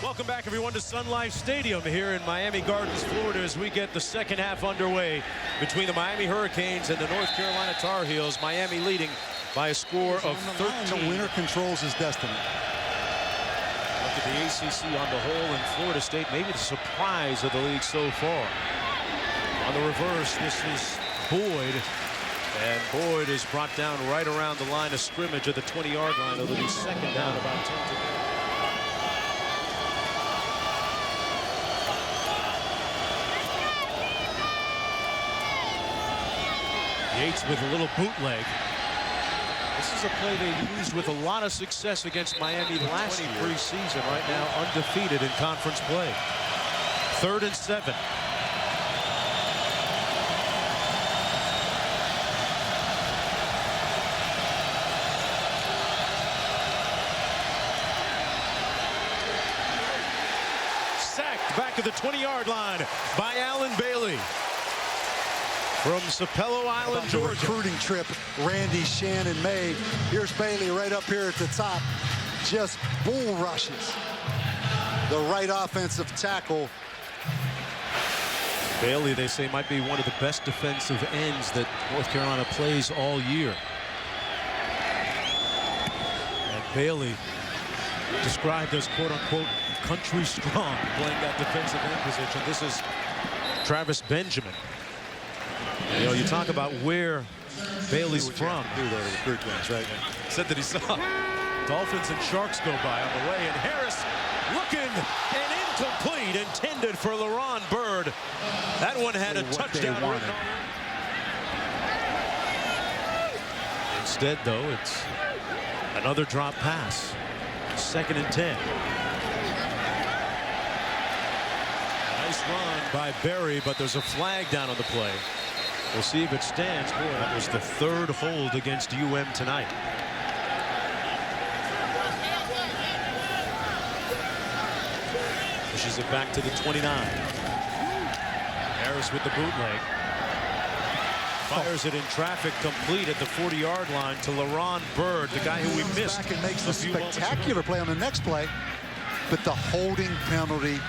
Welcome back, everyone, to Sun Life Stadium here in Miami Gardens, Florida, as we get the second half underway between the Miami Hurricanes and the North Carolina Tar Heels. Miami leading by a score of 13. The winner controls his destiny. Look at the ACC on the whole, and Florida State maybe the surprise of the league so far. On the reverse, this is Boyd. And Boyd is brought down right around the line of scrimmage at the 20-yard line. It'll be second down, about 10 to go. Yates with a little bootleg. This is a play they used with a lot of success against Miami last year. Preseason, right now undefeated in conference play. 3rd and 7. Sacked back at the 20-yard line by Allen Bailey. From Sapelo Island, Georgia. Recruiting trip, Randy, Shannon, May. Here's Bailey right up here at the top. Just bull rushes the right offensive tackle. Bailey, they say, might be one of the best defensive ends that North Carolina plays all year. And Bailey described as quote-unquote country strong, playing that defensive end position. This is Travis Benjamin. You know, you talk about where Bailey's from. Right? Said that he saw Dolphins and Sharks go by on the way, and Harris looking and incomplete, intended for LaRon Byrd. That one had a touchdown written on it. Instead, though, it's another drop pass. 2nd and 10. Nice run by Berry, but there's a flag down on the play. We'll see if it stands. Boy, that was the 3rd hold against UM tonight. Pushes it back to the 29. Harris with the bootleg. Fires it in traffic, complete at the 40-yard line to LaRon Byrd, the guy who we missed. Back and makes a spectacular play on the next play. But the holding penalty.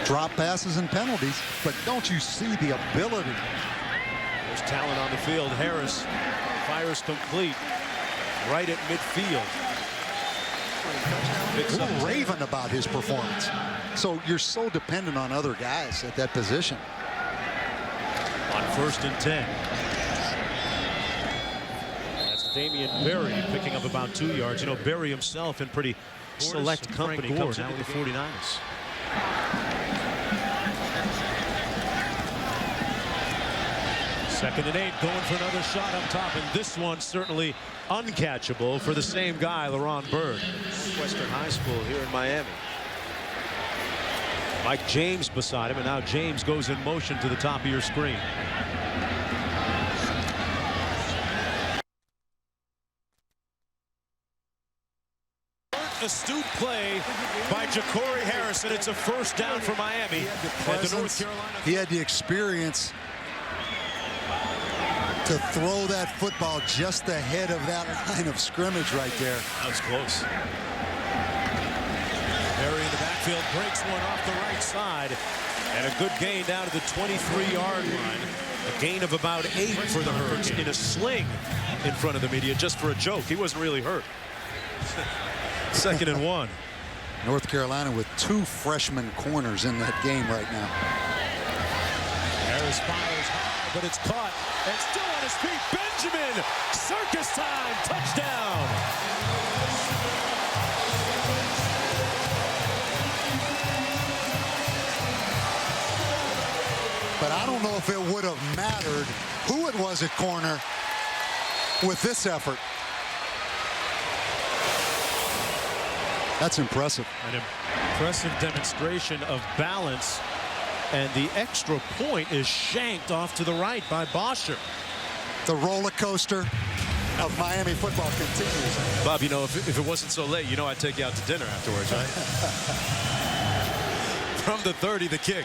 Drop passes and penalties, but don't you see the ability? There's talent on the field. Harris fires complete right at midfield. We're raving about his performance. So you're so dependent on other guys at that position. On 1st and 10. That's Damian Berry picking up about 2 yards. You know, Berry himself in pretty select company comes out with the 49ers. 2nd and 8, going for another shot up top, and this one certainly uncatchable for the same guy, LaRon Byrd. Western High School here in Miami. Mike James beside him, and now James goes in motion to the top of your screen. Astute play by Ja'Cory Harris, and it's a 1st down for Miami. And the North Carolina. He had the experience to throw that football just ahead of that line of scrimmage right there. That was close. Berry in the backfield breaks one off the right side, and a good gain down to the 23-yard line. A gain of about 8 for the Hurts in a sling in front of the media, just for a joke. He wasn't really hurt. 2nd and 1. North Carolina with 2 freshman corners in that game right now. Harris fires high, but it's caught, and still on his feet. Benjamin, circus time, touchdown. But I don't know if it would have mattered who it was at corner with this effort. That's impressive. An impressive demonstration of balance, and the extra point is shanked off to the right by Bosher. The roller coaster of Miami football continues. Bob, you know, if it wasn't so late, you know I'd take you out to dinner afterwards, right? From the 30, the kick.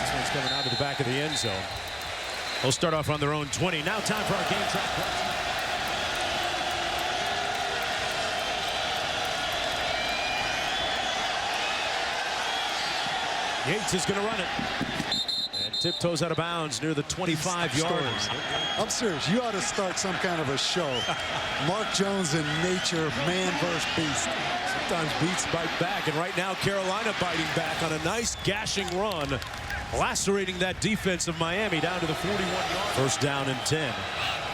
This one's coming out of the back of the end zone. They'll start off on their own 20. Now time for our game track. Yates is going to run it. And tiptoes out of bounds near the 25-yard line. I'm serious. You ought to start some kind of a show. Mark Jones in nature, man versus beast. Sometimes beats bite back, and right now Carolina biting back on a nice gashing run, lacerating that defense of Miami down to the 41-yard. First down and 10.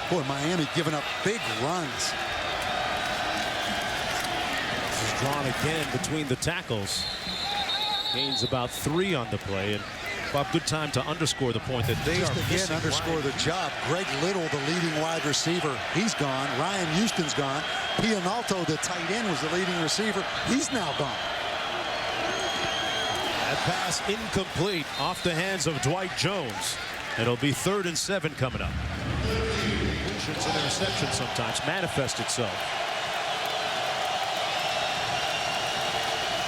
Boy, Miami giving up big runs. This is drawn again between the tackles. Gains about 3 on the play, and Bob, good time to underscore the point that they just are again underscore the job. Greg Little, the leading wide receiver, he's gone. Ryan Houston's gone. Pianalto, the tight end, was the leading receiver. He's now gone. That pass incomplete off the hands of Dwight Jones. It'll be 3rd and 7 coming up. Completions and interceptions sometimes manifest itself.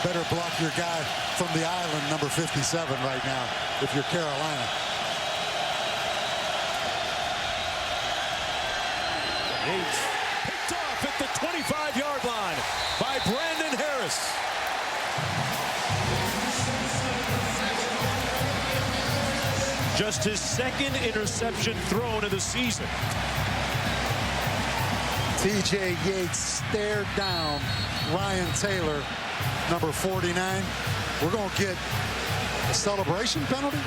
Better block your guy from the island, number 57 right now, if you're Carolina. Yates picked off at the 25-yard line by Brandon Harris. Just his 2nd interception thrown of the season. TJ Yates stared down Ryan Taylor, number 49. We're going to get a celebration penalty.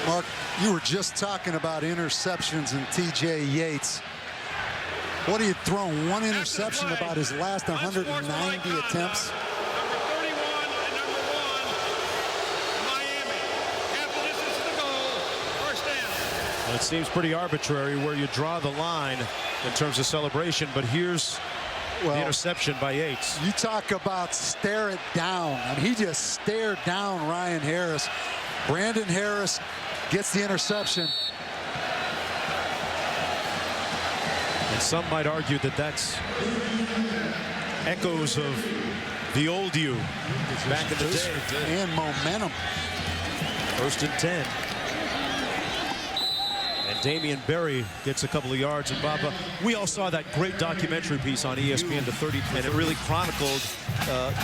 Mark, you were just talking about interceptions and TJ Yates. What, he had thrown one interception about his last 190 attempts? It seems pretty arbitrary where you draw the line in terms of celebration, but here's the interception by Yates. You talk about stare it down. I mean, he just stared down Ryan Harris. Brandon Harris gets the interception. And some might argue that that's echoes of the old you back in the day. And momentum. 1st and 10. And Damian Berry gets a couple of yards. And Baba, we all saw that great documentary piece on ESPN, The 30, and it really chronicled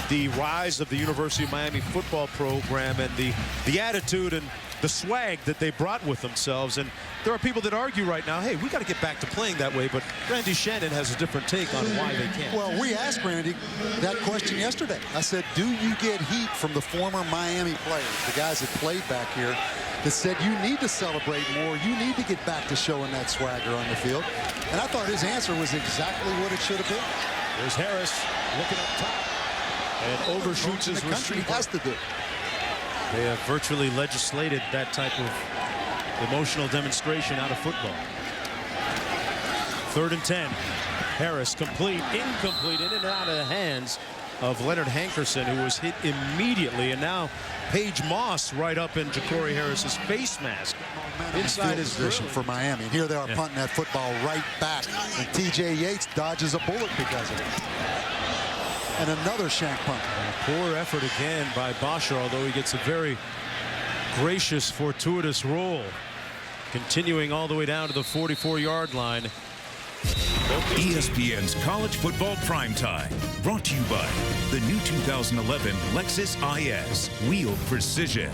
the rise of the University of Miami football program and the attitude and the swag that they brought with themselves. And there are people that argue right now, hey, we got to get back to playing that way, but Randy Shannon has a different take on why they can't. Well, we asked Randy that question yesterday. I said, do you get heat from the former Miami players, the guys that played back here, that said you need to celebrate more, you need to get back to showing that swagger on the field? And I thought his answer was exactly what it should have been. There's Harris looking up top and overshoots his receiver. Has to do. They have virtually legislated that type of emotional demonstration out of football. 3rd and 10. Harris complete, incomplete, in and out of the hands of Leonard Hankerson, who was hit immediately, and now Paige Moss right up in Ja'Cory Harris's face mask inside his position for Miami. And here they are punting that football right back, and TJ Yates dodges a bullet because of it. And another shank punt. Poor effort again by Bosher, although he gets a very gracious, fortuitous roll. Continuing all the way down to the 44-yard line. ESPN's College Football Primetime, brought to you by the new 2011 Lexus IS, wheel precision,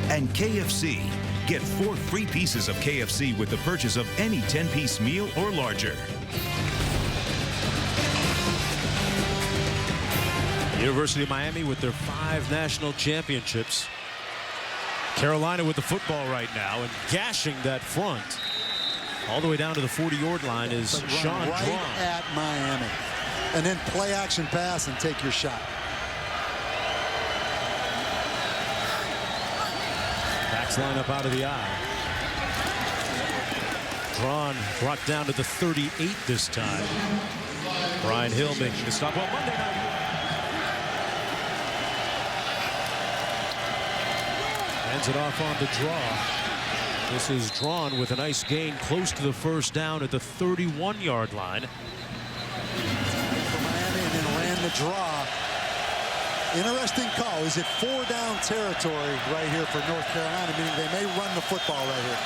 and KFC. Get 4 free pieces of KFC with the purchase of any 10-piece meal or larger. University of Miami with their 5 national championships. Carolina with the football right now and gashing that front. All the way down to the 40-yard line is Sean right Drawn. At Miami. And then play action pass and take your shot. Backs line up out of the eye. Drawn brought down to the 38 this time. Brian Hill making the stop on Monday night. Hands it off on the draw. This is Drawn with a nice gain close to the first down at the 31-yard line. For Miami, and then ran the draw. Interesting call. Is it 4-down territory right here for North Carolina, meaning they may run the football right here.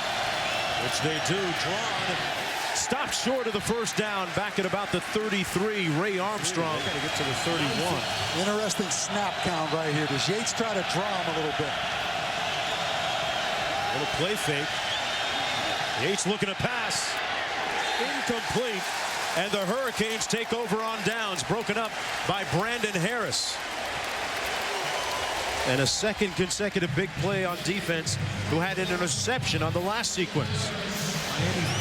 Which they do. Drawn stopped short of the first down, back at about the 33. Ray Armstrong got to get to the 31. Interesting snap count right here. Does Yates try to draw him a little bit? Little play fake. Yates looking to pass. Incomplete. And the Hurricanes take over on downs, broken up by Brandon Harris. And a second consecutive big play on defense, who had an interception on the last sequence.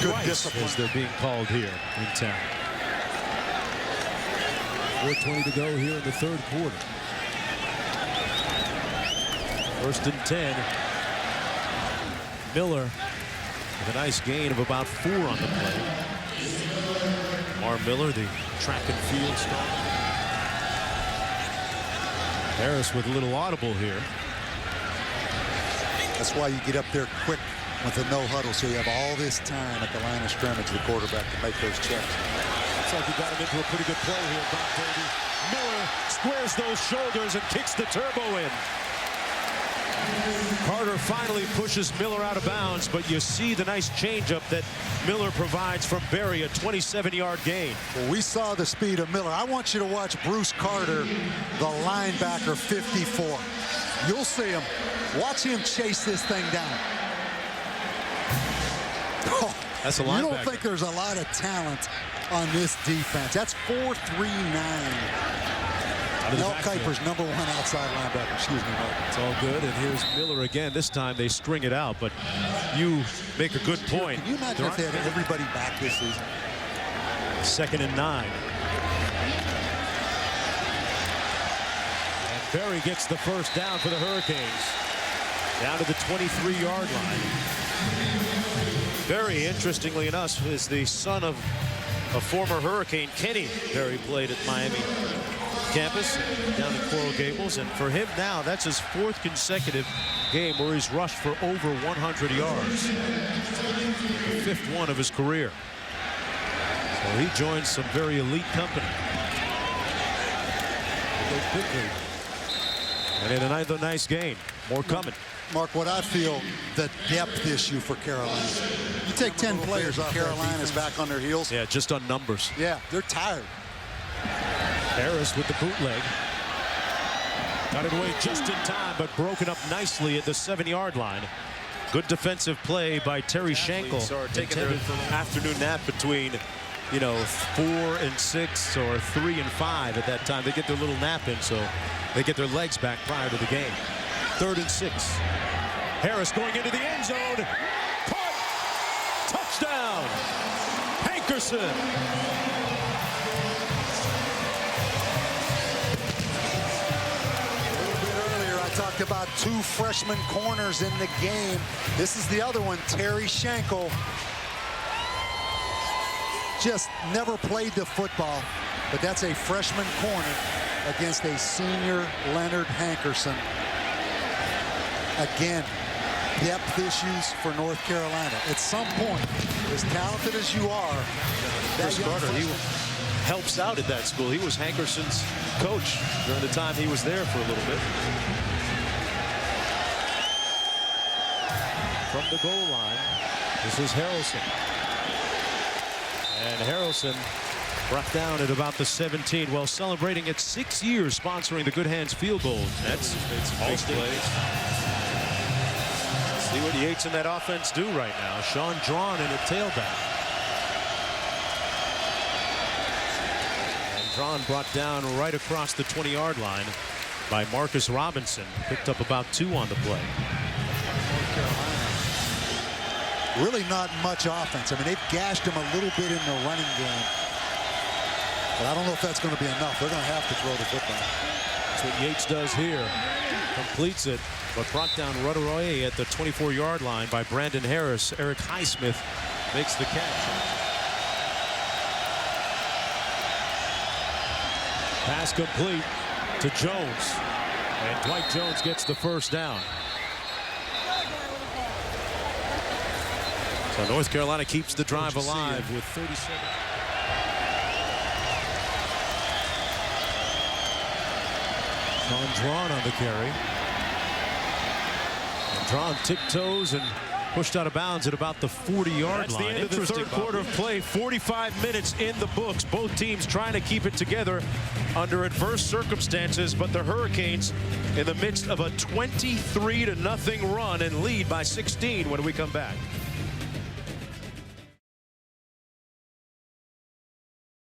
Good discipline. As they're being called here in town. 4:20 to go here in the third quarter. 1st and 10. Miller with a nice gain of about 4 on the play. Mar Miller, the track and field star. Harris with a little audible here. That's why you get up there quick with a no huddle, so you have all this time at the line of scrimmage, the quarterback, to make those checks. Looks like he got him into a pretty good play here, Bob Brady. Miller squares those shoulders and kicks the turbo in. Carter finally pushes Miller out of bounds, but you see the nice changeup that Miller provides from Berry, a 27-yard gain. Well, we saw the speed of Miller. I want you to watch Bruce Carter, the linebacker, 54. You'll see him. Watch him chase this thing down. Oh, that's a linebacker. You don't think there's a lot of talent on this defense. That's 4-3-9. Mel Kiper's #1 outside linebacker. Excuse me, Mark. It's all good, and here's Miller again. This time they string it out, but you make a good point. Can you imagine if they had everybody back this season? 2nd and 9. And Berry gets the first down for the Hurricanes. Down to the 23-yard line. Berry, interestingly enough, is the son of a former Hurricane. Kenny Berry played at Miami campus down in Coral Gables, and for him now, that's his 4th consecutive game where he's rushed for over 100 yards. The 5th one of his career. So he joins some very elite company. Go quickly. And in another nice game. More coming. Mark, what I feel, the depth issue for Carolina. You take 10 players off Carolina's back on their heels. Yeah, just on numbers. Yeah, they're tired. Harris with the bootleg. Got it away just in time, but broken up nicely at the 7-yard line. Good defensive play by Terry Schenkel. Taking their afternoon nap between, 4 and 6 or 3 and 5 at that time. They get their little nap in, so they get their legs back prior to the game. 3rd and 6. Harris going into the end zone. Caught. Touchdown. Hankerson. Talked about 2 freshman corners in the game. This is the other one, Terry Schenkel. Just never played the football, but that's a freshman corner against a senior Leonard Hankerson. Again, depth issues for North Carolina. At some point, as talented as you are, Chris Carter, he helps out at that school. He was Hankerson's coach during the time he was there for a little bit. From the goal line, this is Harrelson. And Harrelson brought down at about the 17, while celebrating its 6 years sponsoring the Good Hands field goal. That's all plays. See what Yates and that offense do right now. Sean Drawn in a tailback. And Drawn brought down right across the 20-yard line by Marcus Robinson. Picked up about 2 on the play. Really not much offense. I mean, they've gashed him a little bit in the running game. But I don't know if that's going to be enough. They're going to have to throw the football. That's what Yates does here. Completes it, but brought down right away at the 24-yard line by Brandon Harris. Eric Highsmith makes the catch. Pass complete to Jones. And Dwight Jones gets the first down. So North Carolina keeps the drive alive with 30 seconds. Sean Drawn on the carry. And Drawn tiptoes and Pushed out of bounds at about the 40-yard line. That's the end of the third quarter of play. 45 minutes in the books. Both teams trying to keep it together under adverse circumstances, but the Hurricanes in the midst of a 23-0 run and lead by 16 when we come back.